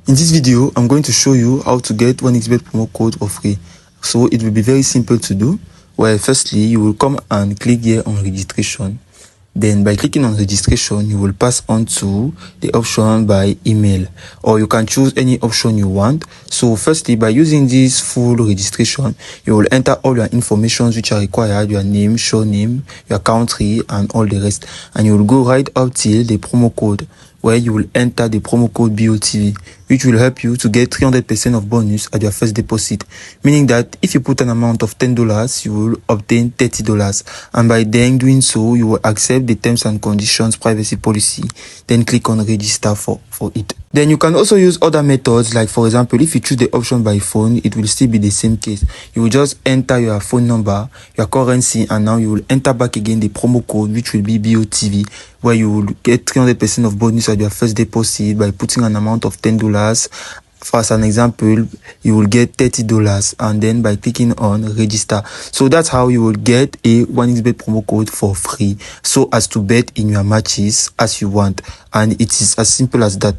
In this video, I'm going to show you how to get 1xBet promo code for free. So it will be very simple to do. Well, firstly, you will come and click here on registration. Then by clicking on registration, you will pass on to the option by email, or you can choose any option you want. So firstly, by using this full registration, you will enter all your information which are required, your name, show name, your country, and all the rest. And you will go right up till the promo code, where you will enter the promo code BOTV, which will help you to get 300% of bonus at your first deposit. Meaning that if you put an amount of $10, you will obtain $30. And by then doing so, you will accept the terms and conditions privacy policy. Then click on register for it. Then you can also use other methods, like for example, if you choose the option by phone, it will still be the same case. You will just enter your phone number, your currency, and now you will enter back again the promo code, which will be BOTV, where you will get 300% of bonus at your first deposit by putting an amount of $10. For as an example, you will get $30, and then by clicking on register. So that's how you will get a 1xBet promo code for free, so as to bet in your matches as you want. And it is as simple as that.